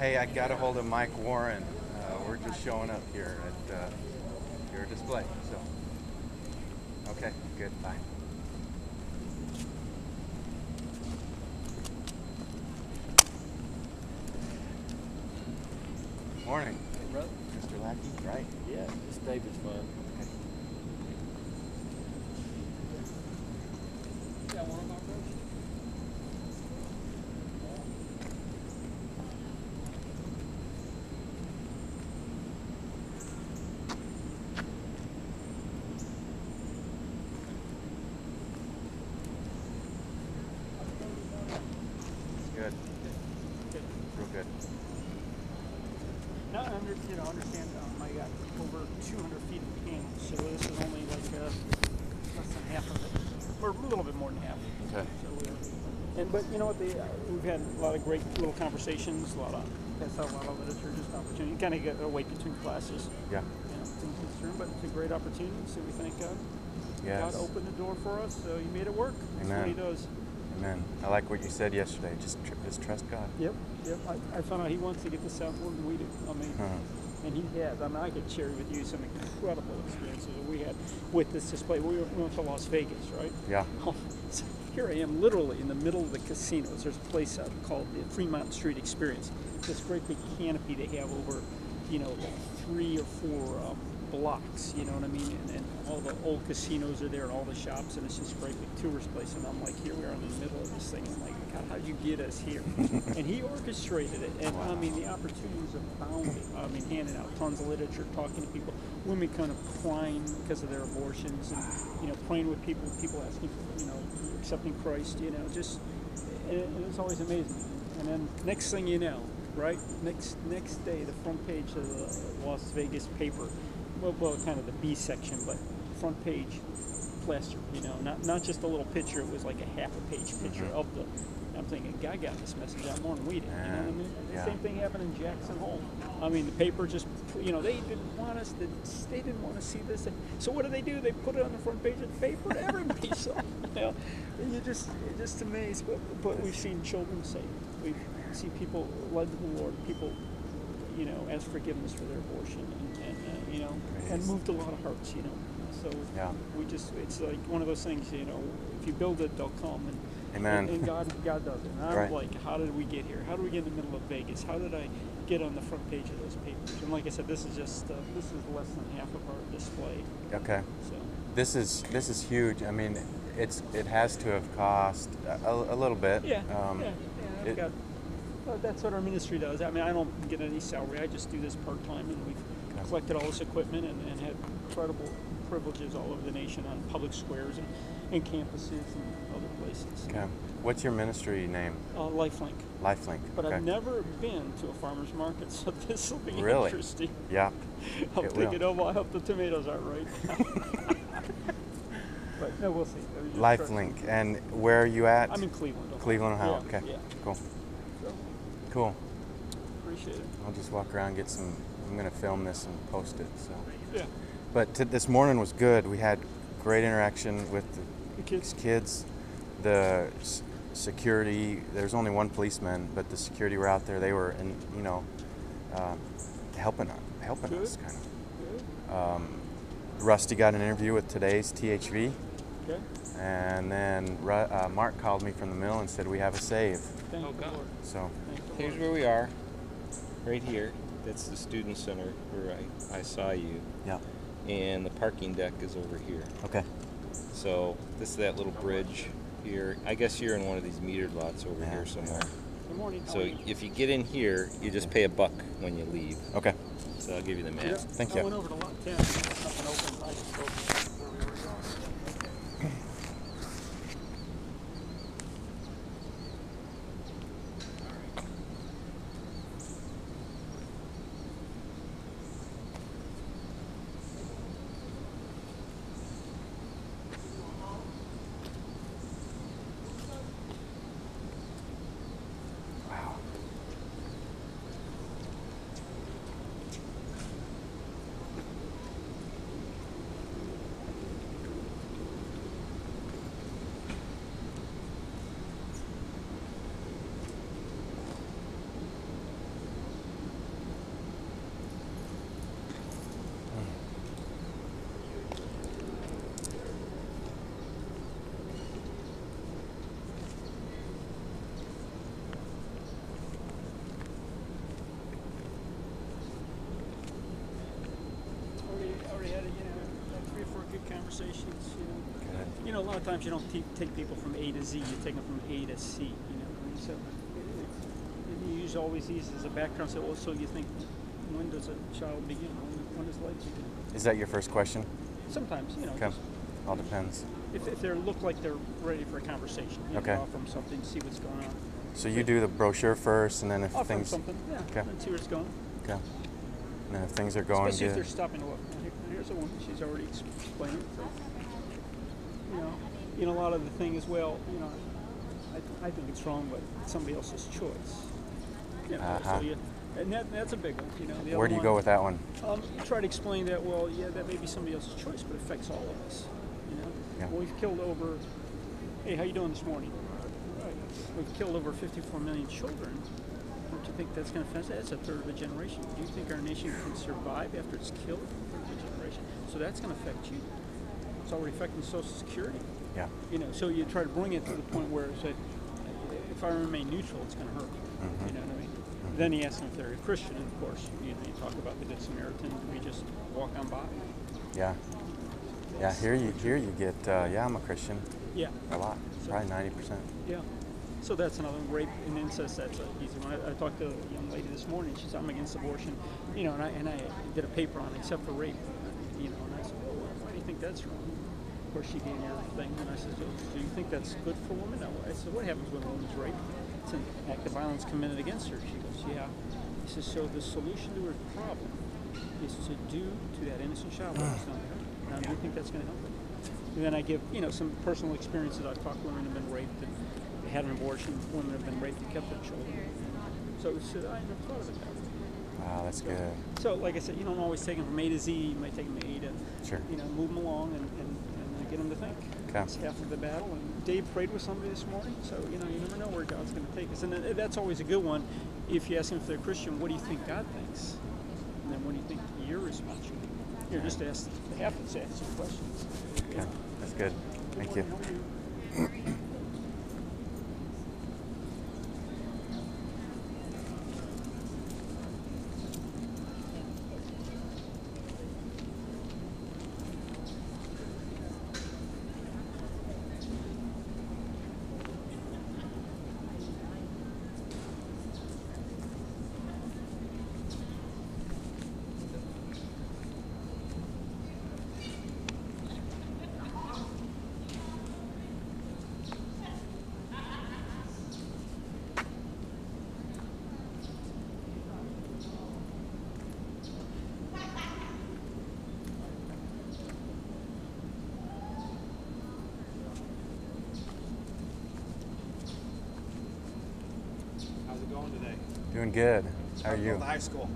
Hey, I got a hold of Mike Warren. We're just showing up here at your display. So, okay, good. Bye. Morning, Hey, brother. Mr. Lackey. Right? Yeah, this David's fun. Okay. Yeah, one of my brothers. Good. Good. Real good. Now, understand, I got over 200 feet of panels, so this is only like less than half of it, or a little bit more than half. Okay. So but you know what? We've had a lot of great little conversations, passed out a lot of literature, just opportunity. Kind of get away between classes. Yeah. Things in this room, but it's a great opportunity. So we thank God. Yes. God opened the door for us, so He made it work. Amen. That's what He does. Amen. I like what you said yesterday. Just trust God. Yep. I found out He wants to get this out more than we do. I mean, and He has. I mean, I could share with you some incredible experiences that we had with this display. We went to Las Vegas, right? Yeah. So here I am, literally in the middle of the casinos. There's a place called the Fremont Street Experience. This great big canopy they have over, 3 or 4 blocks. You know what I mean? And all the old casinos are there, and all the shops, and it's just a great big tourist place. And I'm like, here we are in the middle of this thing. I'm like, God, how'd you get us here? And He orchestrated it. And I mean, the opportunities abounded. I mean, handing out tons of literature, talking to people, women kind of crying because of their abortions, and praying with people asking for, accepting Christ. Just and it's always amazing. And then next thing you know, right? Next day, the front page of the Las Vegas paper. Well, kind of the B section, but front page plaster, not just a little picture. It was like a half a page picture of the. I'm thinking, God got this message out more than we did. You know what I mean? The same thing happened in Jackson Hole. I mean, the paper just, they didn't want us. They didn't want to see this. So what do? They put it on the front page of the paper. Everybody saw. And you're just amazed. But we've seen children saved. We've seen people led to the Lord. People, ask forgiveness for their abortion, and moved a lot of hearts. So it's like one of those things. If you build it, they'll come. Amen. And God does it. And I'm like, how did we get here? How did we get in the middle of Vegas? How did I get on the front page of those papers? And like I said, this is less than half of our display. Okay. So this is huge. I mean, it has to have cost a little bit. Yeah. That's what our ministry does. I mean, I don't get any salary. I just do this part time, and we've collected all this equipment and had incredible privileges all over the nation on public squares and campuses and other places. Okay. What's your ministry name? LifeLink. LifeLink. But I've never been to a farmer's market, so this will be really interesting. Yeah. I'm thinking, I hope the tomatoes aren't right. But no, we'll see. LifeLink. And where are you at? I'm in Cleveland. Cleveland, Ohio. Yeah, okay. Yeah. Cool. So, cool. Appreciate it. I'll just walk around and get some. I'm going to film this and post it. So. Yeah. But this morning was good. We had great interaction with the kids. The security. There's only one policeman, but the security were out there. They were, helping us kind of. Good. Rusty got an interview with today's THV. Okay. And then Mark called me from the mill and said we have a save. Thank you, Lord. So here's where we are, right here. That's the student center where I saw you. Yeah. And the parking deck is over here. Okay. So this is that little bridge here. I guess you're in one of these metered lots over here somewhere. Good morning. So if you get in here, you just pay $1 when you leave. Okay. So I'll give you the map. Yeah. Thank you. I went over to lot 10. Nothing open. I just opened where we were going. Wow. conversations. Good. You know, a lot of times you don't take people from A to Z. You take them from A to C. You know, and so you use always these as a background. So, well, so you think, when does a child begin? When does life begin? Is that your first question? Sometimes, you know. Okay. All depends. If they look like they're ready for a conversation, you Okay. know, offer them something, see what's going on. So you do the brochure first, and then if Offer them things something, yeah, Okay. and see where it's going. Okay. And then if things are going Especially if good. they're stopping to look. Here's a woman, she's already explained it. So, you know, a lot of the thing is, well, you know, I think it's wrong, but it's somebody else's choice. You know, Uh-huh. so and that's a big one. You know, the Where other do you one, go with that one? Try to explain that. Well, yeah, that may be somebody else's choice, but it affects all of us. You know, Yeah. well, we've killed over. Hey, how you doing this morning? Right. We've killed over 54 million children. Don't you think that's going to affect? That's a third of a generation. Do you think our nation can survive after it's killed a third of a generation? So that's going to affect you. It's already affecting Social Security. Yeah. You know, so you try to bring it to the point where it's like, if I remain neutral, it's going to hurt. Mm-hmm. You know what I mean? Then he asks them if they're a Christian, and of course, you talk about the Good Samaritan. We just walk on by. Yeah. Yeah. Here you get. Yeah, I'm a Christian. Yeah. A lot. So- Probably 90%. Yeah. So that's another one. Rape and incest. That's an easy one. I talked to a young lady this morning. She said, "I'm against abortion." You know, and I did a paper on it, except for rape. You know, and I said, "Well, why do you think that's wrong?" Of course, she gave me her thing, and I said, "So, do you think that's good for women?" No. I said, "What happens when a woman's raped? It's an act of violence committed against her." She goes, "Yeah." He says, "So the solution to her problem is to do to that innocent child what was done to her. Now, do you think that's going to help her?" And then I give, some personal experiences. I've talked to women who have been raped and had an abortion. Women have been raped and kept their children. So I never thought of it that way. Wow, that's good. So, like I said, you don't always take them from A to Z. You might take them A to, Sure. move them along and get them to think. Okay. It's half of the battle. And Dave prayed with somebody this morning, so, you never know where God's going to take us. And that's always a good one. If you ask them if they're Christian, what do you think God thinks? And then what do you think your response should be? Here, just ask some questions. Okay. That's good. Thank you. How's it going today? Doing good. How are you? High school.